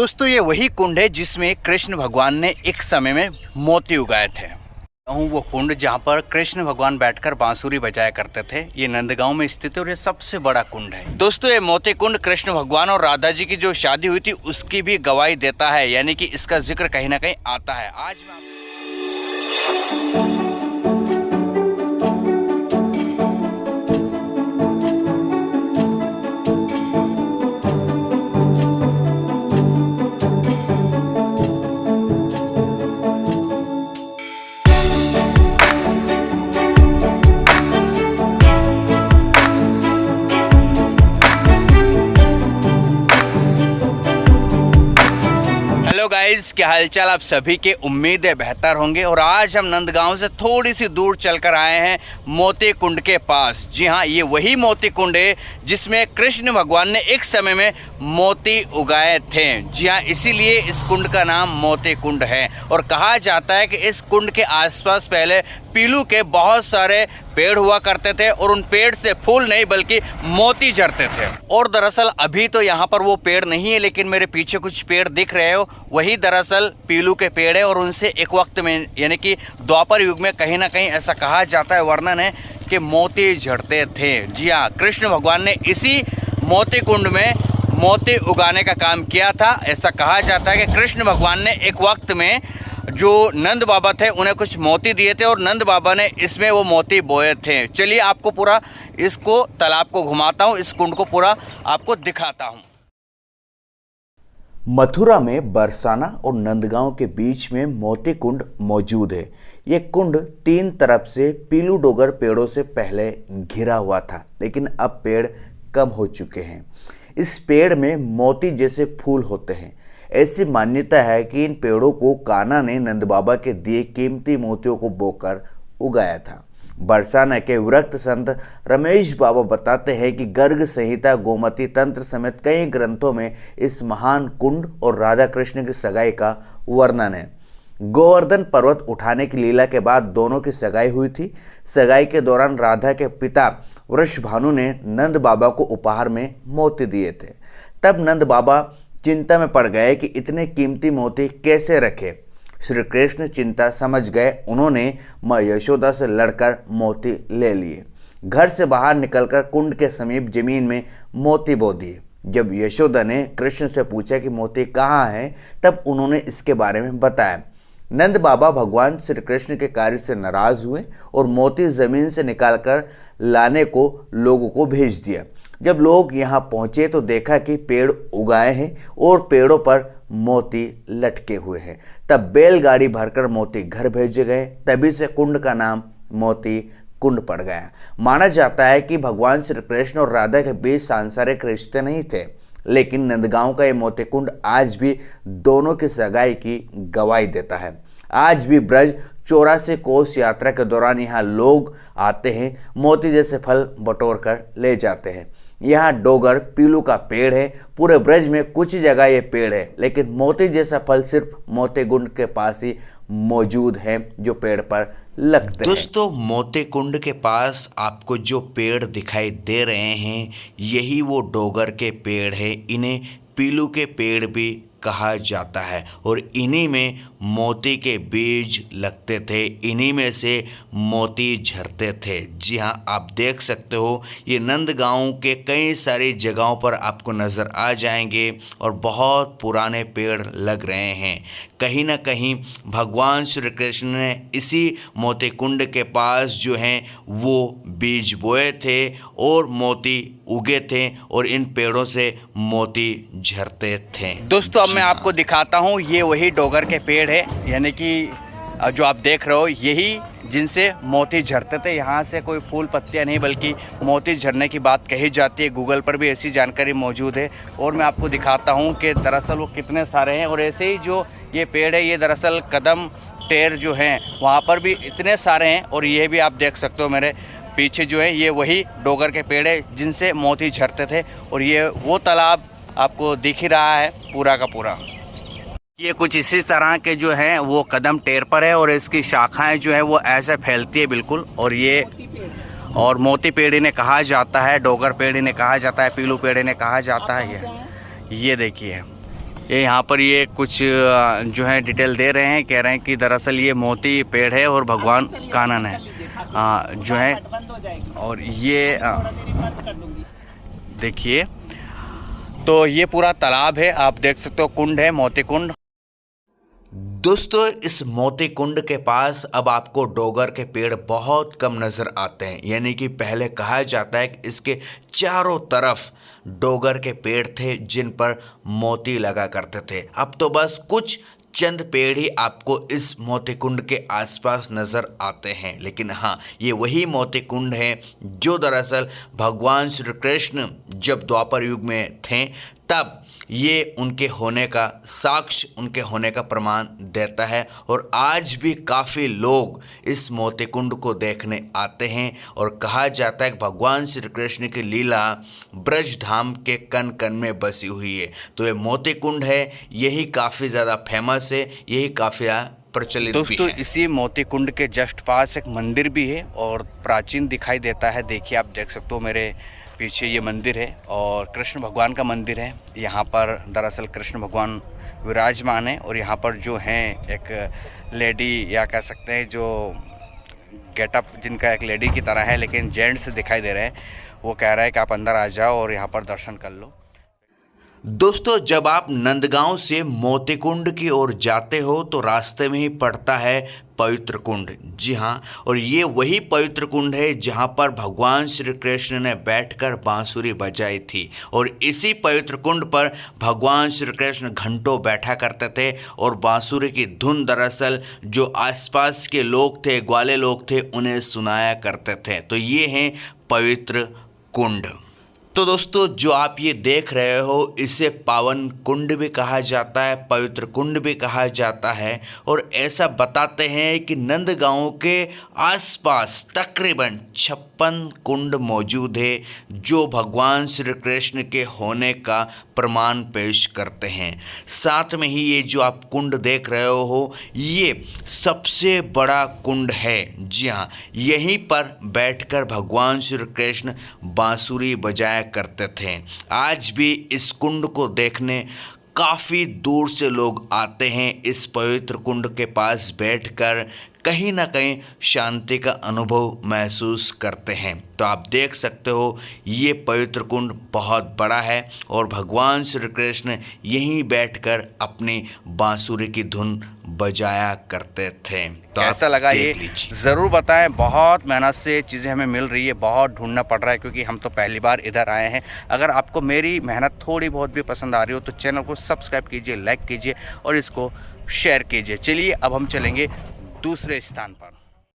दोस्तों ये वही कुंड है जिसमें कृष्ण भगवान ने एक समय में मोती उगाए थे। वो कुंड जहाँ पर कृष्ण भगवान बैठकर बांसुरी बजाया करते थे, ये नंदगांव में स्थित है और ये सबसे बड़ा कुंड है। दोस्तों ये मोती कुंड कृष्ण भगवान और राधा जी की जो शादी हुई थी उसकी भी गवाही देता है, यानी कि इसका जिक्र कहीं ना कहीं आता है। आज हेलो गाइस, क्या हालचाल आप सभी के। उम्मीद है बेहतर होंगे। और आज हम नंदगांव से थोड़ी सी दूर चलकर आए हैं मोती कुंड के पास। जी हाँ, ये वही मोती कुंड है जिसमें कृष्ण भगवान ने एक समय में मोती उगाए थे। जी हाँ, इसीलिए इस कुंड का नाम मोती कुंड है। और कहा जाता है कि इस कुंड के आसपास पहले पीलू के बहुत सारे पेड़ हुआ करते थे और उन पेड़ से फूल नहीं बल्कि मोती झरते थे। और दरअसल अभी तो यहाँ पर वो पेड़ नहीं है, लेकिन मेरे पीछे कुछ पेड़ दिख रहे हो, वही दरअसल पीलू के पेड़ है। और उनसे एक वक्त में यानी कि द्वापर युग में कहीं ना कहीं ऐसा कहा जाता है, वर्णन है कि मोती झड़ते थे। जी हाँ, कृष्ण भगवान ने इसी मोती कुंड में मोती उगाने का काम किया था। ऐसा कहा जाता है कि कृष्ण भगवान ने एक वक्त में जो नंद बाबा थे उन्हें कुछ मोती दिए थे और नंद बाबा ने इसमें वो मोती बोए थे। चलिए आपको पूरा इसको तालाब को घुमाता हूँ, इस कुंड को पूरा आपको दिखाता हूँ। मथुरा में बरसाना और नंदगांव के बीच में मोती कुंड मौजूद है। ये कुंड तीन तरफ से पीलू डोगर पेड़ों से पहले घिरा हुआ था, लेकिन अब पेड़ कम हो चुके हैं। इस पेड़ में मोती जैसे फूल होते हैं। ऐसी मान्यता है कि इन पेड़ों को कान्हा ने नंद बाबा के दिए कीमती मोतियों को बोकर उगाया था। बरसाना के विरक्त संत रमेश बाबा बताते हैं कि गर्ग संहिता, गोमती तंत्र समेत कई ग्रंथों में इस महान कुंड और राधा कृष्ण की सगाई का वर्णन है। गोवर्धन पर्वत उठाने की लीला के बाद दोनों की सगाई हुई थी। सगाई के दौरान राधा के पिता वृषभानु ने नंद बाबा को उपहार में मोती दिए थे। तब नंद बाबा चिंता में पड़ गए कि इतने कीमती मोती कैसे रखे। श्री कृष्ण चिंता समझ गए। उन्होंने माँ यशोदा से लड़कर मोती ले लिए। घर से बाहर निकलकर कुंड के समीप जमीन में मोती बो दिए। जब यशोदा ने कृष्ण से पूछा कि मोती कहाँ हैं, तब उन्होंने इसके बारे में बताया। नंद बाबा भगवान श्री कृष्ण के कार्य से नाराज हुए और मोती जमीन से निकालकर लाने को लोगों को भेज दिया। जब लोग यहाँ पहुँचे तो देखा कि पेड़ उगाए हैं और पेड़ों पर मोती लटके हुए हैं। तब बैलगाड़ी भरकर मोती घर भेजे गए। तभी से कुंड का नाम मोती कुंड पड़ गया। माना जाता है कि भगवान श्री कृष्ण और राधा के बीच सांसारिक रिश्ते नहीं थे, लेकिन नंदगांव का ये मोती कुंड आज भी दोनों की सगाई की गवाही देता है। आज भी ब्रज 84 कोस यात्रा के दौरान यहाँ लोग आते हैं, मोती जैसे फल बटोर कर ले जाते हैं। यहाँ डोगर पीलू का पेड़ है। पूरे ब्रज में कुछ जगह ये पेड़ है, लेकिन मोती जैसा फल सिर्फ मोती कुंड के पास ही मौजूद है, जो पेड़ पर लगते हैं। दोस्तों मोती कुंड के पास आपको जो पेड़ दिखाई दे रहे हैं, यही वो डोगर के पेड़ है। इन्हें पीलू के पेड़ भी कहा जाता है और इन्हीं में मोती के बीज लगते थे, इन्हीं में से मोती झरते थे। जी हाँ, आप देख सकते हो ये नंदगांव के कई सारी जगहों पर आपको नज़र आ जाएंगे और बहुत पुराने पेड़ लग रहे हैं। कहीं ना कहीं भगवान श्री कृष्ण ने इसी मोती कुंड के पास जो हैं वो बीज बोए थे और मोती उगे थे और इन पेड़ों से मोती झरते थे। दोस्तों मैं आपको दिखाता हूँ, ये वही डोगर के पेड़ है, यानी कि जो आप देख रहे हो यही जिनसे मोती झरते थे। यहाँ से कोई फूल पत्तियाँ नहीं बल्कि मोती झरने की बात कही जाती है। गूगल पर भी ऐसी जानकारी मौजूद है। और मैं आपको दिखाता हूँ कि दरअसल वो कितने सारे हैं। और ऐसे ही जो ये पेड़ है, ये दरअसल कदम टेर जो हैं वहाँ पर भी इतने सारे हैं। और ये भी आप देख सकते हो मेरे पीछे जो है, ये वही डोगर के पेड़ है जिनसे मोती झरते थे। और ये वो तालाब आपको दिख ही रहा है पूरा का पूरा। ये कुछ इसी तरह के जो हैं वो कदम टेर पर है और इसकी शाखाएं जो है वो ऐसे फैलती है बिल्कुल। और ये और मोती पेड़ इन्हें कहा जाता है, डोगर पेड़ इन्हें कहा जाता है, पीलू पेड़ इन्हें कहा जाता है। ये देखिए ये यहाँ पर ये कुछ जो है डिटेल दे रहे हैं, कह रहे हैं कि दरअसल ये मोती पेड़ है और भगवान कानन है जो है। और ये देखिए, तो ये पूरा तालाब है, आप देख सकते हो, कुंड है, मोती कुंड। दोस्तों, इस मोती कुंड के पास अब आपको डोगर के पेड़ बहुत कम नज़र आते हैं, यानी कि पहले कहा जाता है कि इसके चारों तरफ डोगर के पेड़ थे जिन पर मोती लगा करते थे। अब तो बस कुछ चंद पेड़ ही आपको इस मोती कुंड के आसपास नज़र आते हैं। लेकिन हाँ, ये वही मोती कुंड है जो दरअसल भगवान श्री कृष्ण जब द्वापर युग में थे तब ये उनके होने का साक्ष्य, उनके होने का प्रमाण देता है। और आज भी काफ़ी लोग इस मोती कुंड को देखने आते हैं और कहा जाता है कि भगवान श्री कृष्ण की लीला ब्रज धाम के कण कण में बसी हुई है। तो ये मोती कुंड है, यही काफ़ी ज़्यादा फेमस है, यही काफ़ी प्रचलित दोस्तों भी है। इसी मोती कुंड के जस्ट पास एक मंदिर भी है और प्राचीन दिखाई देता है। देखिए, आप देख सकते हो मेरे पीछे ये मंदिर है और कृष्ण भगवान का मंदिर है। यहाँ पर दरअसल कृष्ण भगवान विराजमान है और यहाँ पर जो हैं एक लेडी, या कह सकते हैं जो गेटअप जिनका एक लेडी की तरह है लेकिन जेंट्स दिखाई दे रहे हैं, वो कह रहा है कि आप अंदर आ जाओ और यहाँ पर दर्शन कर लो। दोस्तों, जब आप नंदगांव से मोती कुंड की ओर जाते हो तो रास्ते में ही पड़ता है पवित्र कुंड। जी हाँ, और ये वही पवित्र कुंड है जहाँ पर भगवान श्री कृष्ण ने बैठकर बांसुरी बजाई थी। और इसी पवित्र कुंड पर भगवान श्री कृष्ण घंटों बैठा करते थे और बांसुरी की धुन दरअसल जो आसपास के लोग थे, ग्वाले लोग थे, उन्हें सुनाया करते थे। तो ये है पवित्र कुंड। तो दोस्तों, जो आप ये देख रहे हो इसे पावन कुंड भी कहा जाता है, पवित्र कुंड भी कहा जाता है। और ऐसा बताते हैं कि नंदगांव के आसपास तकरीबन 56 कुंड मौजूद है जो भगवान श्री कृष्ण के होने का प्रमाण पेश करते हैं। साथ में ही ये जो आप कुंड देख रहे हो ये सबसे बड़ा कुंड है। जी हाँ, यहीं पर बैठकर भगवान श्री कृष्ण बांसुरी बजाया करते थे। आज भी इस कुंड को देखने काफ़ी दूर से लोग आते हैं। इस पवित्र कुंड के पास बैठकर कहीं ना कहीं शांति का अनुभव महसूस करते हैं। तो आप देख सकते हो ये पवित्र कुंड बहुत बड़ा है और भगवान श्री कृष्ण यहीं बैठकर अपनी बांसुरी की धुन बजाया करते थे। तो ऐसा लगा ये ज़रूर बताएं। बहुत मेहनत से चीज़ें हमें मिल रही है, बहुत ढूंढना पड़ रहा है क्योंकि हम तो पहली बार इधर आए हैं। अगर आपको मेरी मेहनत थोड़ी बहुत भी पसंद आ रही हो तो चैनल को सब्सक्राइब कीजिए, लाइक कीजिए और इसको शेयर कीजिए। चलिए अब हम चलेंगे दूसरे स्थान पर।